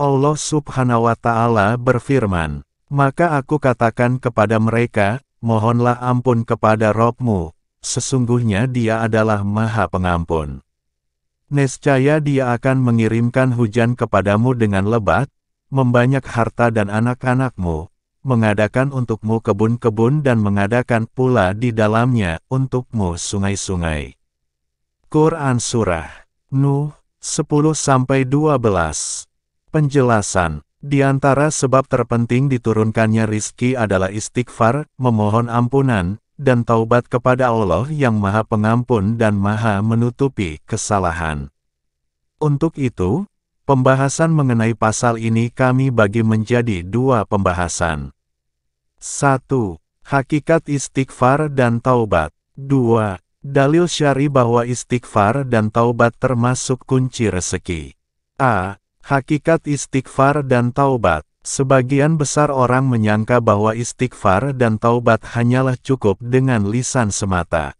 Allah Subhanahu wa Ta'ala berfirman, "Maka aku katakan kepada mereka, mohonlah ampun kepada Rabb-mu, sesungguhnya Dia adalah Maha Pengampun. Nescaya Dia akan mengirimkan hujan kepadamu dengan lebat, membanyak harta dan anak-anakmu, mengadakan untukmu kebun-kebun dan mengadakan pula di dalamnya untukmu sungai-sungai." Quran Surah Nuh 10-12. Penjelasan. Di antara sebab terpenting diturunkannya rizki adalah istighfar, memohon ampunan, dan taubat kepada Allah yang Maha Pengampun dan Maha Menutupi kesalahan. Untuk itu, pembahasan mengenai pasal ini kami bagi menjadi dua pembahasan. 1. Hakikat istighfar dan taubat. 2. Dalil syar'i bahwa istighfar dan taubat termasuk kunci rezeki. A. Hakikat istighfar dan taubat. Sebagian besar orang menyangka bahwa istighfar dan taubat hanyalah cukup dengan lisan semata.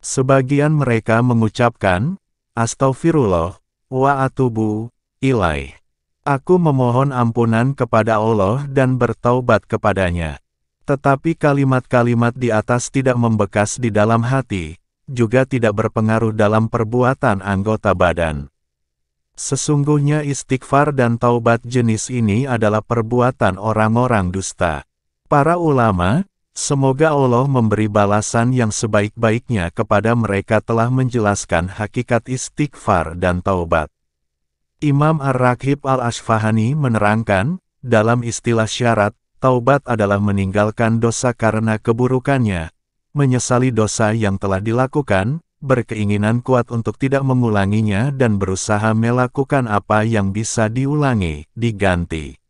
Sebagian mereka mengucapkan, "Astaghfirullah, wa atubu ilaih." Aku memohon ampunan kepada Allah dan bertaubat kepadanya. Tetapi kalimat-kalimat di atas tidak membekas di dalam hati, juga tidak berpengaruh dalam perbuatan anggota badan. Sesungguhnya istighfar dan taubat jenis ini adalah perbuatan orang-orang dusta. Para ulama, semoga Allah memberi balasan yang sebaik-baiknya kepada mereka, telah menjelaskan hakikat istighfar dan taubat. Imam Ar-Raghib Al-Asfahani menerangkan, dalam istilah syarat, taubat adalah meninggalkan dosa karena keburukannya, menyesali dosa yang telah dilakukan, berkeinginan kuat untuk tidak mengulanginya dan berusaha melakukan apa yang bisa diulangi, diganti.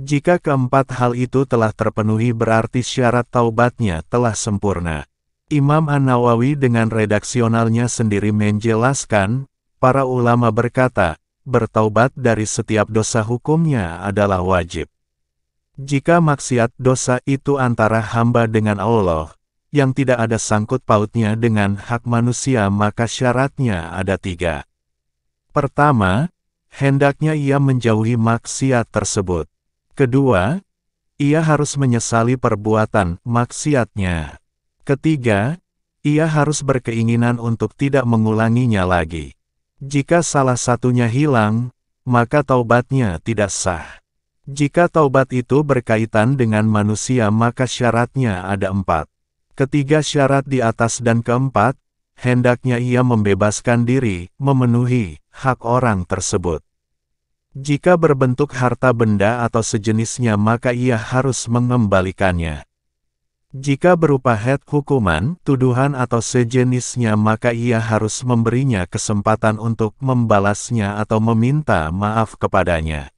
Jika keempat hal itu telah terpenuhi berarti syarat taubatnya telah sempurna. Imam An-Nawawi dengan redaksionalnya sendiri menjelaskan, para ulama berkata, bertaubat dari setiap dosa hukumnya adalah wajib. Jika maksiat dosa itu antara hamba dengan Allah, yang tidak ada sangkut pautnya dengan hak manusia, maka syaratnya ada 3. Pertama, hendaknya ia menjauhi maksiat tersebut. Kedua, ia harus menyesali perbuatan maksiatnya. Ketiga, ia harus berkeinginan untuk tidak mengulanginya lagi. Jika salah satunya hilang, maka taubatnya tidak sah. Jika taubat itu berkaitan dengan manusia, maka syaratnya ada 4. Ketiga syarat di atas dan keempat, hendaknya ia membebaskan diri, memenuhi hak orang tersebut. Jika berbentuk harta benda atau sejenisnya, maka ia harus mengembalikannya. Jika berupa hukuman, tuduhan atau sejenisnya, maka ia harus memberinya kesempatan untuk membalasnya atau meminta maaf kepadanya.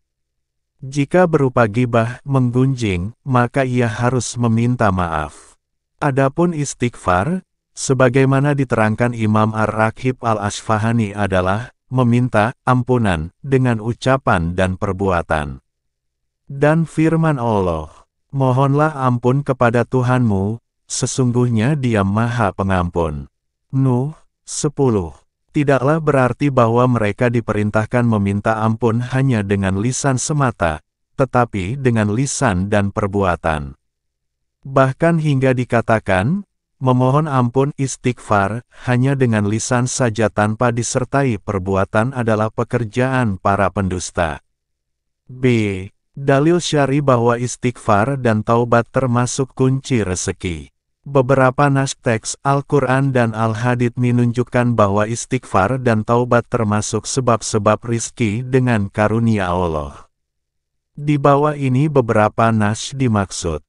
Jika berupa ghibah, menggunjing, maka ia harus meminta maaf. Adapun istighfar, sebagaimana diterangkan Imam Ar-Raghib Al-Asfahani, adalah meminta ampunan dengan ucapan dan perbuatan. Dan firman Allah, "Mohonlah ampun kepada Tuhanmu, sesungguhnya Dia Maha Pengampun." Nuh 10. Tidaklah berarti bahwa mereka diperintahkan meminta ampun hanya dengan lisan semata, tetapi dengan lisan dan perbuatan. Bahkan hingga dikatakan, memohon ampun istighfar hanya dengan lisan saja tanpa disertai perbuatan adalah pekerjaan para pendusta. B. Dalil syar'i bahwa istighfar dan taubat termasuk kunci rezeki. Beberapa nas teks Al-Quran dan Al-Hadits menunjukkan bahwa istighfar dan taubat termasuk sebab-sebab rizki dengan karunia Allah. Di bawah ini beberapa nas dimaksud.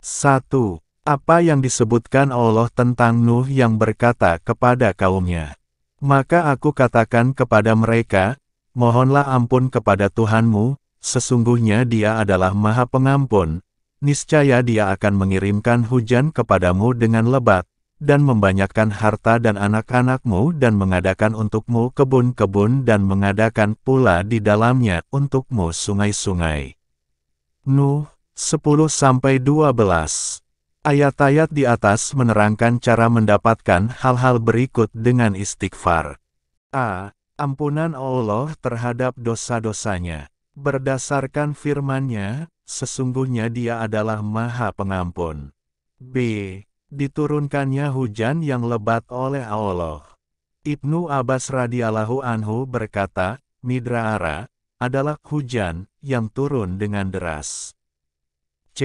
1. Apa yang disebutkan Allah tentang Nuh yang berkata kepada kaumnya, "Maka aku katakan kepada mereka, mohonlah ampun kepada Tuhanmu, sesungguhnya Dia adalah Maha Pengampun, niscaya Dia akan mengirimkan hujan kepadamu dengan lebat, dan membanyakkan harta dan anak-anakmu dan mengadakan untukmu kebun-kebun dan mengadakan pula di dalamnya untukmu sungai-sungai." Nuh 10-12. Ayat-ayat di atas menerangkan cara mendapatkan hal-hal berikut dengan istighfar. A. Ampunan Allah terhadap dosa-dosanya. Berdasarkan firman-Nya, sesungguhnya Dia adalah Maha Pengampun. B. Diturunkannya hujan yang lebat oleh Allah. Ibnu Abbas radhiyallahu anhu berkata, Midraara adalah hujan yang turun dengan deras. C.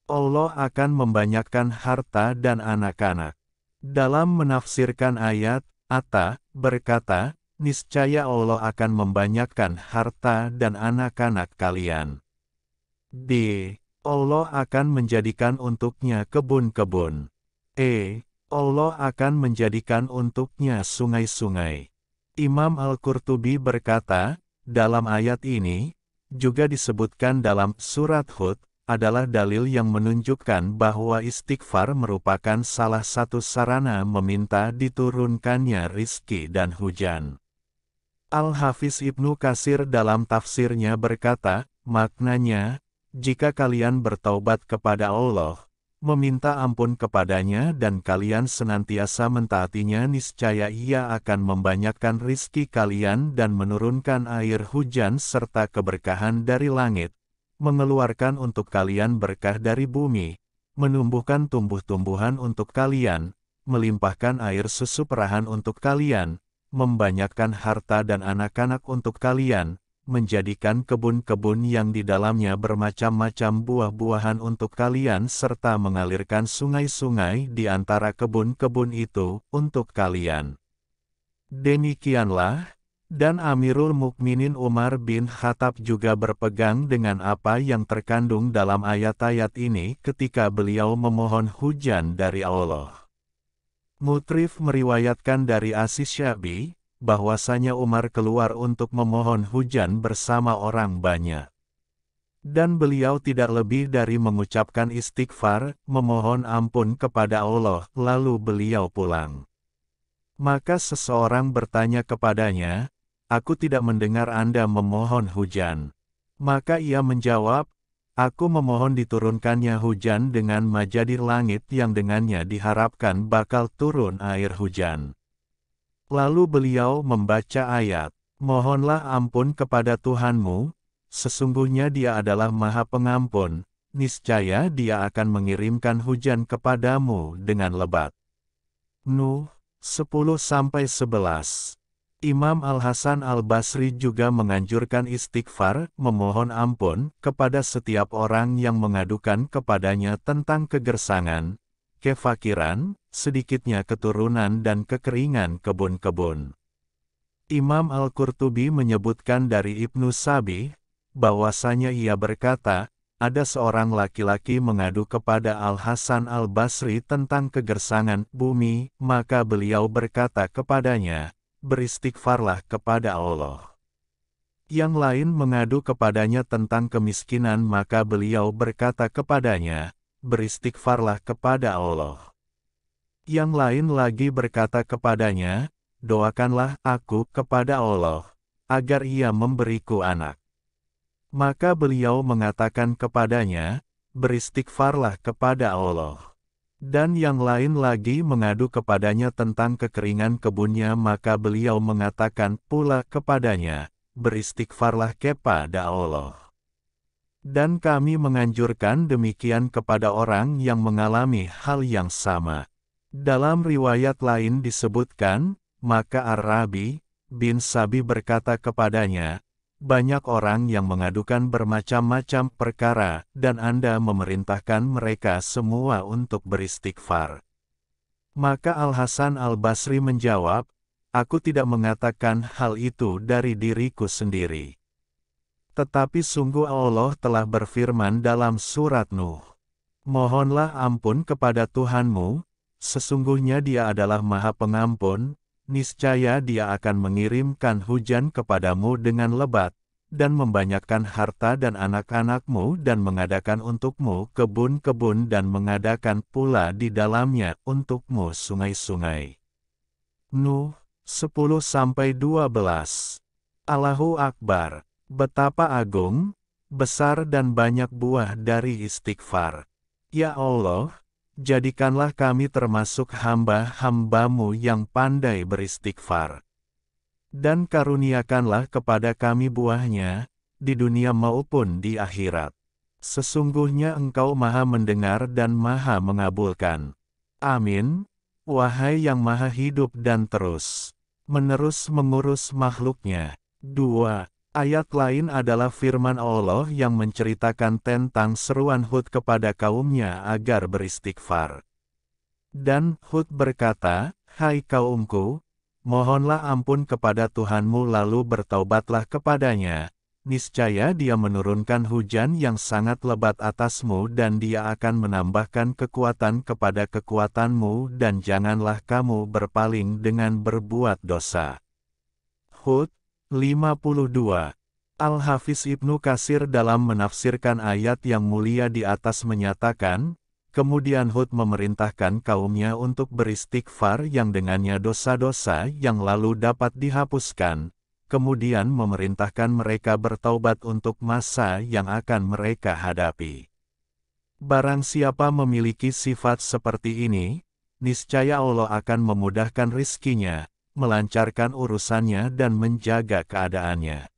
Allah akan membanyakkan harta dan anak-anak. Dalam menafsirkan ayat, Atta berkata, niscaya Allah akan membanyakkan harta dan anak-anak kalian. D. Allah akan menjadikan untuknya kebun-kebun. E. Allah akan menjadikan untuknya sungai-sungai. Imam Al-Qurtubi berkata, dalam ayat ini, juga disebutkan dalam surat Hud, adalah dalil yang menunjukkan bahwa istighfar merupakan salah satu sarana meminta diturunkannya rizki dan hujan. Al-Hafiz Ibnu Katsir dalam tafsirnya berkata, maknanya, jika kalian bertaubat kepada Allah, meminta ampun kepadanya dan kalian senantiasa mentaatinya, niscaya Ia akan membanyakkan rizki kalian dan menurunkan air hujan serta keberkahan dari langit, mengeluarkan untuk kalian berkah dari bumi, menumbuhkan tumbuh-tumbuhan untuk kalian, melimpahkan air susu perahan untuk kalian, membanyakkan harta dan anak-anak untuk kalian, menjadikan kebun-kebun yang di dalamnya bermacam-macam buah-buahan untuk kalian serta mengalirkan sungai-sungai di antara kebun-kebun itu untuk kalian. Demikianlah, dan Amirul Mukminin Umar bin Khattab juga berpegang dengan apa yang terkandung dalam ayat-ayat ini ketika beliau memohon hujan dari Allah. Mutrif meriwayatkan dari As-Syabi, bahwasanya Umar keluar untuk memohon hujan bersama orang banyak. Dan beliau tidak lebih dari mengucapkan istighfar, memohon ampun kepada Allah, lalu beliau pulang. Maka seseorang bertanya kepadanya, aku tidak mendengar Anda memohon hujan. Maka ia menjawab, aku memohon diturunkannya hujan dengan majadir langit yang dengannya diharapkan bakal turun air hujan. Lalu beliau membaca ayat, mohonlah ampun kepada Tuhanmu, sesungguhnya Dia adalah Maha Pengampun, niscaya Dia akan mengirimkan hujan kepadamu dengan lebat. Nuh 10-11. Imam Al-Hasan Al-Basri juga menganjurkan istighfar, memohon ampun, kepada setiap orang yang mengadukan kepadanya tentang kegersangan, kefakiran, sedikitnya keturunan dan kekeringan kebun-kebun. Imam Al-Qurtubi menyebutkan dari Ibnu Sabih, bahwasanya ia berkata, ada seorang laki-laki mengadu kepada Al-Hasan Al-Basri tentang kegersangan bumi, maka beliau berkata kepadanya, beristighfarlah kepada Allah. Yang lain mengadu kepadanya tentang kemiskinan, maka beliau berkata kepadanya, beristighfarlah kepada Allah. Yang lain lagi berkata kepadanya, doakanlah aku kepada Allah, agar Ia memberiku anak. Maka beliau mengatakan kepadanya, beristighfarlah kepada Allah. Dan yang lain lagi mengadu kepadanya tentang kekeringan kebunnya, maka beliau mengatakan pula kepadanya, beristighfarlah kepada Allah. Dan kami menganjurkan demikian kepada orang yang mengalami hal yang sama. Dalam riwayat lain disebutkan, maka Ar-Rabi bin Sabi berkata kepadanya, banyak orang yang mengadukan bermacam-macam perkara, dan Anda memerintahkan mereka semua untuk beristighfar. Maka Al-Hasan Al-Basri menjawab, aku tidak mengatakan hal itu dari diriku sendiri. Tetapi sungguh Allah telah berfirman dalam surat Nuh, mohonlah ampun kepada Tuhanmu, sesungguhnya Dia adalah Maha Pengampun, niscaya Dia akan mengirimkan hujan kepadamu dengan lebat, dan membanyakkan harta dan anak-anakmu dan mengadakan untukmu kebun-kebun dan mengadakan pula di dalamnya untukmu sungai-sungai. Nuh 10-12. Allahu Akbar. Betapa agung, besar dan banyak buah dari istighfar. Ya Allah, jadikanlah kami termasuk hamba-hamba-Mu yang pandai beristighfar. Dan karuniakanlah kepada kami buahnya, di dunia maupun di akhirat. Sesungguhnya Engkau Maha mendengar dan Maha mengabulkan. Amin. Wahai yang Maha hidup dan terus menerus mengurus makhluknya. 2. Ayat lain adalah firman Allah yang menceritakan tentang seruan Hud kepada kaumnya agar beristighfar. Dan Hud berkata, "Hai kaumku, mohonlah ampun kepada Tuhanmu lalu bertaubatlah kepadanya. Niscaya Dia menurunkan hujan yang sangat lebat atasmu dan Dia akan menambahkan kekuatan kepada kekuatanmu dan janganlah kamu berpaling dengan berbuat dosa." Hud 52. Al-Hafiz Ibnu Katsir dalam menafsirkan ayat yang mulia di atas menyatakan, kemudian Hud memerintahkan kaumnya untuk beristighfar yang dengannya dosa-dosa yang lalu dapat dihapuskan, kemudian memerintahkan mereka bertaubat untuk masa yang akan mereka hadapi. Barang siapa memiliki sifat seperti ini, niscaya Allah akan memudahkan rizkinya, melancarkan urusannya dan menjaga keadaannya.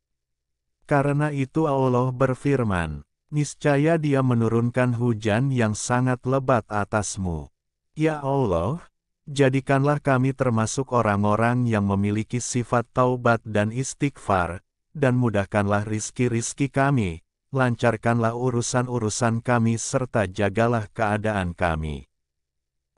Karena itu Allah berfirman, niscaya Dia menurunkan hujan yang sangat lebat atasmu. Ya Allah, jadikanlah kami termasuk orang-orang yang memiliki sifat taubat dan istighfar, dan mudahkanlah rizki-rizki kami, lancarkanlah urusan-urusan kami serta jagalah keadaan kami.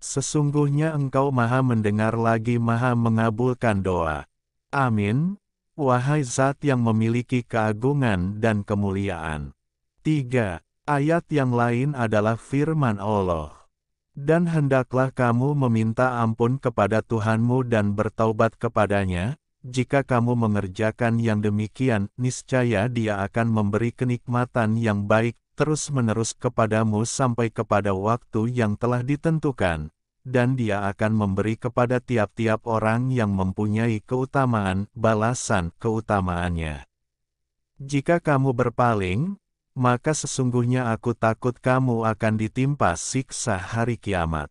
Sesungguhnya Engkau Maha mendengar lagi Maha mengabulkan doa. Amin. Wahai Zat yang memiliki keagungan dan kemuliaan. 3. Ayat yang lain adalah firman Allah. Dan hendaklah kamu meminta ampun kepada Tuhanmu dan bertaubat kepadanya, jika kamu mengerjakan yang demikian, niscaya Dia akan memberi kenikmatan yang baik, terus-menerus kepadamu sampai kepada waktu yang telah ditentukan, dan Dia akan memberi kepada tiap-tiap orang yang mempunyai keutamaan, balasan keutamaannya. Jika kamu berpaling, maka sesungguhnya aku takut kamu akan ditimpa siksa hari kiamat.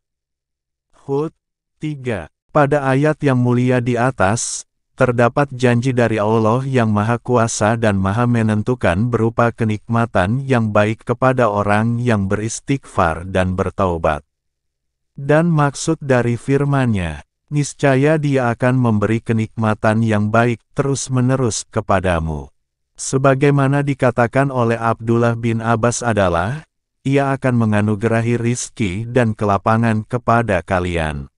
Hud 3. Pada ayat yang mulia di atas, terdapat janji dari Allah yang Maha Kuasa dan Maha Menentukan berupa kenikmatan yang baik kepada orang yang beristighfar dan bertaubat. Dan maksud dari firman-Nya, niscaya Dia akan memberi kenikmatan yang baik terus-menerus kepadamu. Sebagaimana dikatakan oleh Abdullah bin Abbas adalah, Ia akan menganugerahi rizki dan kelapangan kepada kalian.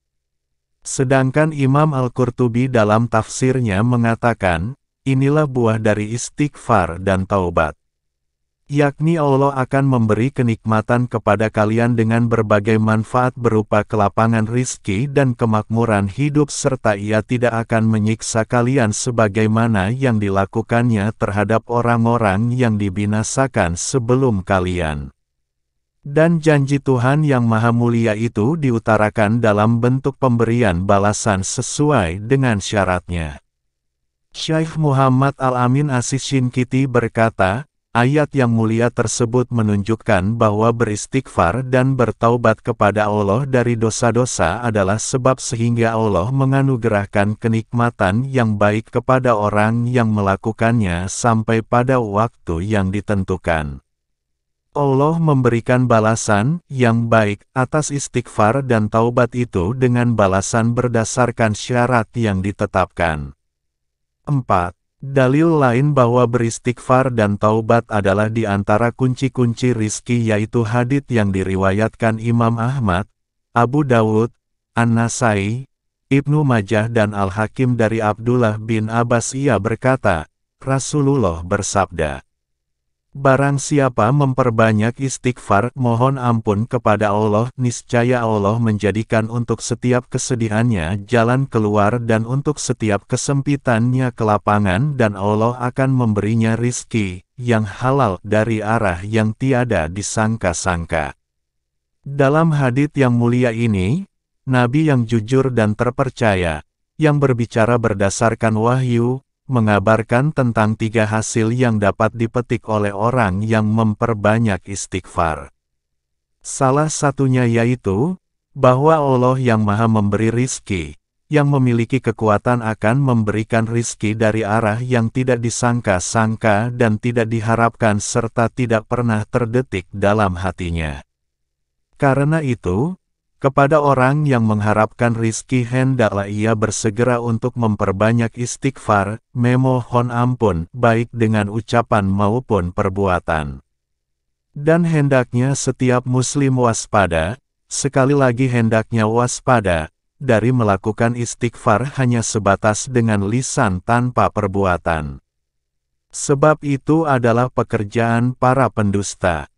Sedangkan Imam Al-Qurtubi dalam tafsirnya mengatakan, inilah buah dari istighfar dan taubat. Yakni Allah akan memberi kenikmatan kepada kalian dengan berbagai manfaat berupa kelapangan rizki dan kemakmuran hidup serta Ia tidak akan menyiksa kalian sebagaimana yang dilakukannya terhadap orang-orang yang dibinasakan sebelum kalian. Dan janji Tuhan yang Maha Mulia itu diutarakan dalam bentuk pemberian balasan sesuai dengan syaratnya. Syekh Muhammad Al-Amin As-Syinkiti berkata, ayat yang mulia tersebut menunjukkan bahwa beristighfar dan bertaubat kepada Allah dari dosa-dosa adalah sebab sehingga Allah menganugerahkan kenikmatan yang baik kepada orang yang melakukannya sampai pada waktu yang ditentukan. Allah memberikan balasan yang baik atas istighfar dan taubat itu dengan balasan berdasarkan syarat yang ditetapkan. 4. Dalil lain bahwa beristighfar dan taubat adalah di antara kunci-kunci rizki yaitu hadits yang diriwayatkan Imam Ahmad, Abu Dawud, An-Nasai, Ibnu Majah dan Al-Hakim dari Abdullah bin Abbas. Ia berkata, Rasulullah bersabda, barang siapa memperbanyak istighfar, mohon ampun kepada Allah, niscaya Allah menjadikan untuk setiap kesedihannya jalan keluar dan untuk setiap kesempitannya kelapangan dan Allah akan memberinya rizki yang halal dari arah yang tiada disangka-sangka. Dalam hadits yang mulia ini, Nabi yang jujur dan terpercaya, yang berbicara berdasarkan wahyu, mengabarkan tentang 3 hasil yang dapat dipetik oleh orang yang memperbanyak istighfar. Salah satunya yaitu, bahwa Allah yang Maha memberi rizki, yang memiliki kekuatan akan memberikan rizki dari arah yang tidak disangka-sangka dan tidak diharapkan serta tidak pernah terdetik dalam hatinya. Karena itu, kepada orang yang mengharapkan rizki hendaklah ia bersegera untuk memperbanyak istighfar, memohon ampun, baik dengan ucapan maupun perbuatan. Dan hendaknya setiap muslim waspada, sekali lagi hendaknya waspada, dari melakukan istighfar hanya sebatas dengan lisan tanpa perbuatan. Sebab itu adalah pekerjaan para pendusta.